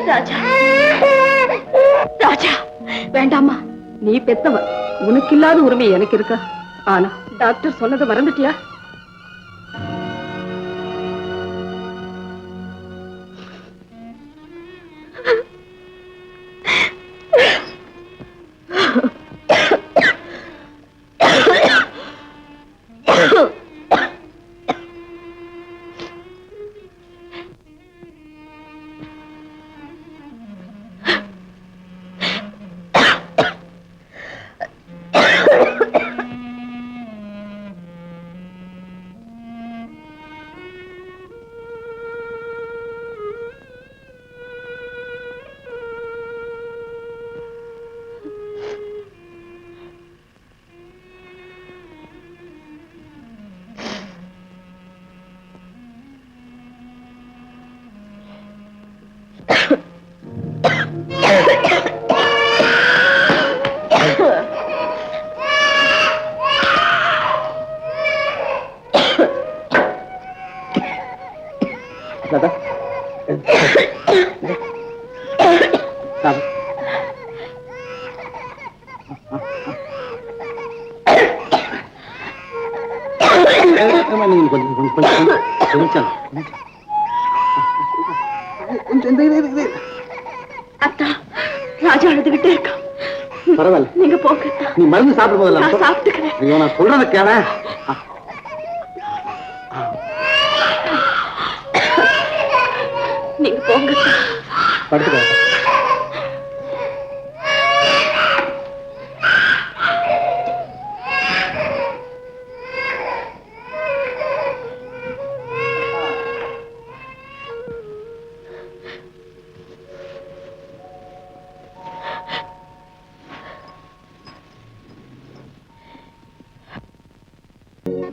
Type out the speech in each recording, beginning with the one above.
ராஜா ராஜா வேண்டாமா, நீ பெத்தவ, உனக்கு இல்லாத உரிமை எனக்கு இருக்கா? ஆனா டாக்டர் சொன்னதை மறந்துட்டியா? அத்தா, ராஜா அழுதுகிட்டே இருக்கா. பரவாயில்ல, நீங்க போங்க. நீ மருந்து சாப்பிடும் போதெல்லாம் சாப்பிட்டுக்கிறேன். நான் சொல்றத கேள. நீங்க போங்க, படுத்துக்க.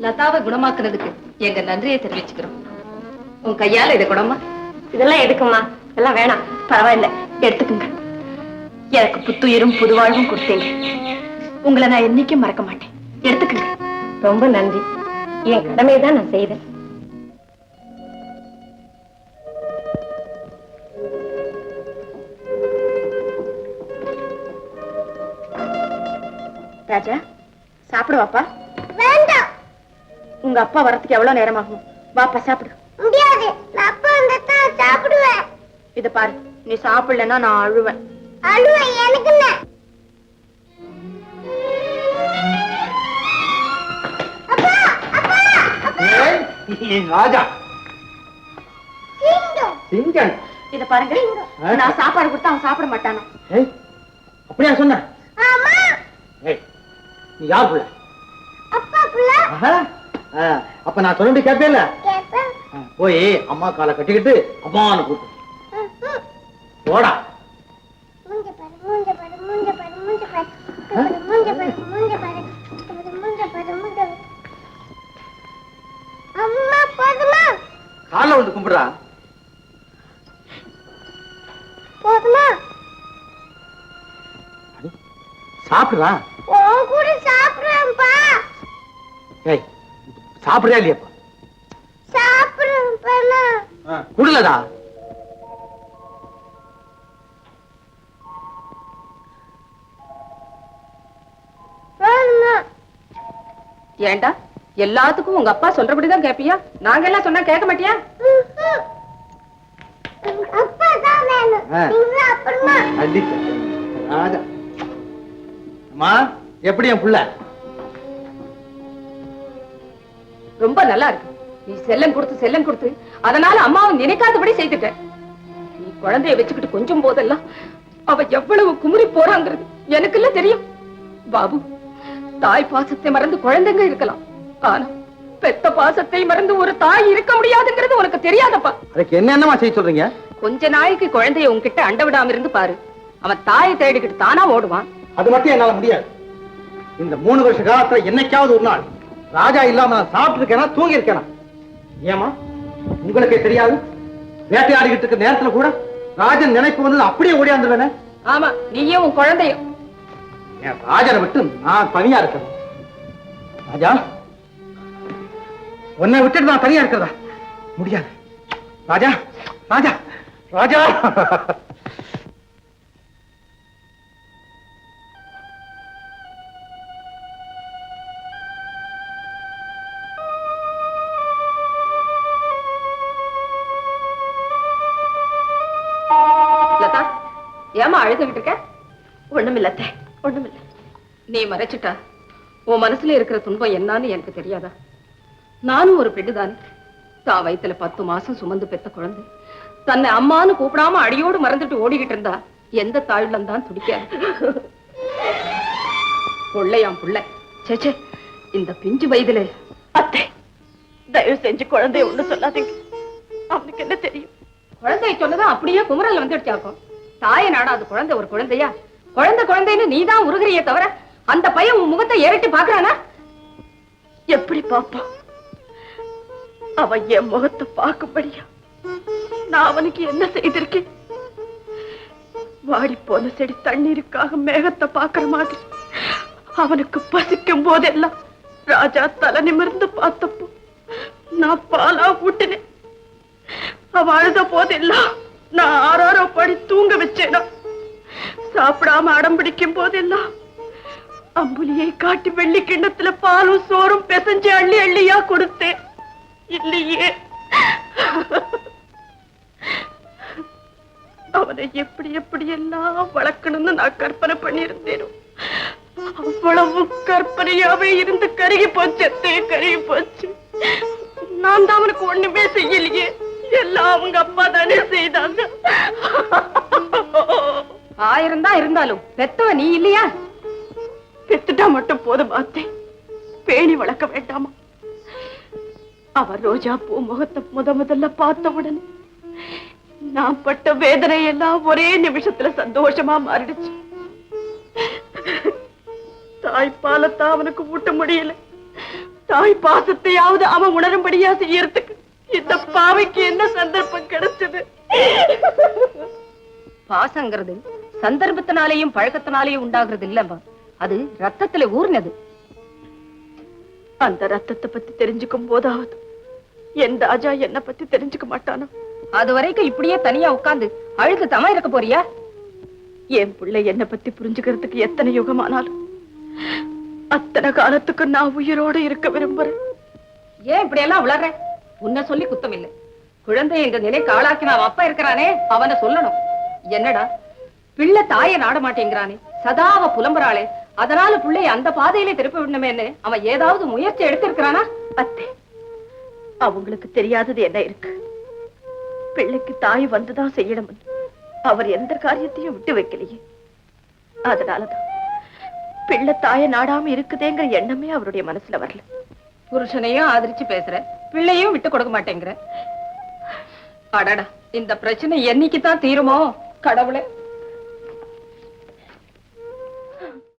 லதாவை குணமாக்குறதுக்கு எங்க நன்றியை தெரிவிச்சுக்கிறோம். உன் கையால இதை குணமா? இதெல்லாம் எதுக்குமா? இதெல்லாம் வேணாம், பரவாயில்ல, எடுத்துக்குங்க. எனக்கு புத்துயிரும் புதுவாழ்வும் கொடுத்தீங்க. உங்களை நான் என்னைக்கும் மறக்க மாட்டேன். எடுத்துக்குங்க. ரொம்ப நன்றி. என் கடமையை தான் நான் செய்தேன். ராஜா, சாப்பிடுவாப்பா? வேண்டாம். உங்க அப்பா வரத்துக்கு எவ்வளவு நேரம் ஆகும்? வாப்பா சாப்பிடு. முடியாது, அப்பா வந்தா சாப்பிடுவேன். இத பாரு, நீ சாப்பிடலன்னா நான் அழுவேன். அழுவேன் எனக்கு என்ன? அப்பா அப்பா ராஜா சிங்கம். இத பாருங்க, நான் சாப்பாடு கொடுத்தா அவன் சாப்பிட மாட்டானா? அப்படியா சொன்ன? ஆமா. நீ யார் புள்ள? அப்பா புள்ள. அப்ப நான் சொல்ல கேட்பேல? போய் அம்மா காலை கட்டிக்கிட்டு அம்மான்னு கூப்பிடு. போடா. காலை வந்து கும்பிடுறா. போதுமா? சாப்பிடுறா. கூட சாப்பிடுறேன்ப்பா. ஏய், சாப்பிடுறியா இல்லையாப்பா? சாப்பிடுறேன்ப்பா. குடுலடா. ஏண்டா, எல்லாத்துக்கும் உங்க அப்பா சொல்றபடிதான் கேப்பியா? நாங்க எல்லாம் சொன்னா கேட்க மாட்டியா? எப்படி என் புள்ள? ரொம்ப நல்லா இருக்கு. நீ செல்லம் கொடுத்து அதனால அம்மாவை நினைக்காதபடி செய்துட்ட. நீ குழந்தைய வச்சுக்கிட்டு கொஞ்சம் போதெல்லாம் அவ எவ்வளவு குமுறி போறாங்கிறது எனக்கு இல்ல தெரியும். பாபு, தாய் பாசத்தை மறந்து குழந்தைங்க இருக்கலாம், ஆனா பெத்த பாசத்தை மறந்து ஒரு தாய் இருக்க முடியாதுங்கிறது உனக்கு தெரியாதப்பா. அதுக்கு என்னமா செய்ய சொல்றீங்க? கொஞ்ச நாளைக்கு குழந்தைய உன்கிட்ட அண்ட விடாம இருந்து பாரு. அவன் தாயை தேடிக்கிட்டு தானா ஓடுவான். அது மட்டும் என்னால முடியாது. இந்த 3 வருஷ காலத்துல என்னைக்காவது ஒரு நாள் ராஜா இல்லாம நான் சாப்பிட்டு இருக்கேனா, தூங்கி இருக்கேனா? ஏமா உங்களுக்கே தெரியாது? வேட்டையாடிக்கிட்டு இருக்க நேரத்துல கூட ராஜன் நினைப்பு வந்து அப்படியே ஓடியாந்துருவேனே. ஆமா, நீயும் உன் குழந்தையும். என் ராஜனை விட்டு நான் தனியா இருக்கிறேன். ராஜா, உன்னை விட்டுட்டு நான் தனியா இருக்கிறதா? முடியாது. ராஜா, ராஜா, ராஜா. லதா, ஏமா அழுதுகிட்டு இருக்க? ஒண்ணுமில்லத்தே, ஒண்ணுமில்ல. நீ மறைச்சிட்டா உன் மனசுல இருக்கிற துன்பம் என்னன்னு எனக்கு தெரியாதா? நானும் ஒரு பெண்ணுதானே. தான் வயித்துல 10 மாசம் சுமந்து பெத்த குழந்தை தன்னை அம்மான்னு கூப்பிடாம அடியோடு மறந்துட்டு ஓடிக்கிட்டு இருந்தா எந்த தாழ்லம் தான் துடிக்காது. புள்ளையாம் புள்ள. சேச்சே, இந்த பிஞ்சு வயதுல. அத்தை, தயவு செஞ்சு குழந்தைய ஒண்ணு சொல்லாதீங்க. அவனுக்கு என்ன தெரியும்? குழந்தைய சொன்னதா அப்படியே குமரல் வந்துடுச்சாக்கும். தாய நாடா அது குழந்தை ஒரு குழந்தையா? குழந்தைன்னு நீதான் உருகிறியே தவிர அந்த பையன் உன் முகத்தை ஏறிட்டு பாக்குறானா? எப்படி பாப்பான்? அவன் என் முகத்தை பார்க்கும்படியா நான் அவனுக்கு என்ன செய்திருக்கேன்? வாடி போன செடி தண்ணீருக்காக மேகத்தை பாக்குற மாதிரி அவனுக்கு பசிக்கும் போதெல்லாம் ராஜா தலை நிமிர்ந்து பார்த்தப்போ நான் பாலா ஊட்டினேன். அவன் அழுத போதெல்லாம் நான் ஆறாரோ படி தூங்க வச்சேனா. சாப்பிடாம அடம் பிடிக்கும் போதெல்லாம் அம்புலியை காட்டி வெள்ளி கிண்ணத்துல பாலும் சோறும் பிசைஞ்சு அள்ளி அள்ளியா கொடுத்தேன். இல்லையே, அவனை எப்படி எப்படி எல்லாம் வளர்க்கணும்னு நான் கற்பனை பண்ணியிருந்தேனோ அவ்வளவு கற்பனையாவே இருந்து கருகி போச்சு. கருகி போச்சு. நான் தான் அவனுக்கு ஒண்ணுமே செய்யலையே. எல்லாம் அவங்க அப்பா தானே செய்தாங்க. 1000 தான் இருந்தாலும் பெத்தவ நீ இல்லையா? பெத்துட்டா மட்டும் போதும் பார்த்தேன், பேணி வளர்க்க வேண்டாமா? அவர் ரோஜா பூ முகத்தை முதல்ல பார்த்த உடனே நான் பட்ட வேதனை எல்லாம் ஒரே நிமிஷத்துல சந்தோஷமா மாறிடுச்சு. தாய்ப்பாலத்தான் அவனுக்கு ஊட்ட முடியல. தாய் பாசத்தையாவது அவன் உணரும்படியா செய்யறதுக்கு இந்த பாவைக்கு என்ன சந்தர்ப்பம் கிடைச்சது? பாசங்கிறது சந்தர்ப்பத்தினாலேயும் பழக்கத்தினாலேயும் உண்டாகிறது இல்லம்மா. அது ரத்தத்துல ஊர்னது. அந்த ரத்தத்தை பத்தி தெரிஞ்சுக்கும் போதாவது என் ராஜா என்ன பத்தி தெரிஞ்சுக்க மாட்டானோ? அது வரைக்கும் இப்படியே தனியா உட்கார்ந்து அழுக்கு தமா இருக்க போறியா? என் பிள்ளை என்ன பத்தி புரிஞ்சுக்கிறதுக்கு எத்தனை யுகமானாலும் அத்தனை காலத்துக்கு நான் உயிரோடு இருக்க விரும்புறேன். ஏன் இப்படி எல்லாம் உளற? உன்னை சொல்லி குத்தம் இல்லை. குழந்தை என்ற நிலைக்கு ஆளாக்கின அவன் அப்பா இருக்கிறானே, அவனை சொல்லணும். என்னடா பிள்ளை தாயை நாட மாட்டேங்கிறானே, சதாவ புலம்புறாளே, அதனால பிள்ளைய அந்த பாதையிலே திருப்பி விடணுமேன்னு அவன் ஏதாவது முயற்சி எடுத்திருக்கிறானா? அத்தே, அவங்களுக்கு தெரியாதது என்ன இருக்கு? பிள்ளைக்கு தாய் வந்துதான் செய்யணும். அவர் எந்த காரியத்தையும் விட்டு வைக்கலையே. அதனாலதான் பிள்ளை தாயை நாடாம இருக்குதேங்கிற எண்ணமே அவருடைய மனசுல வரல. புருஷனையும் ஆதரிச்சு பேசுற, பிள்ளையும் விட்டு கொடுக்க மாட்டேங்கிற. அடடா, இந்த பிரச்சனை என்னைக்குதான் தீருமோ கடவுளே.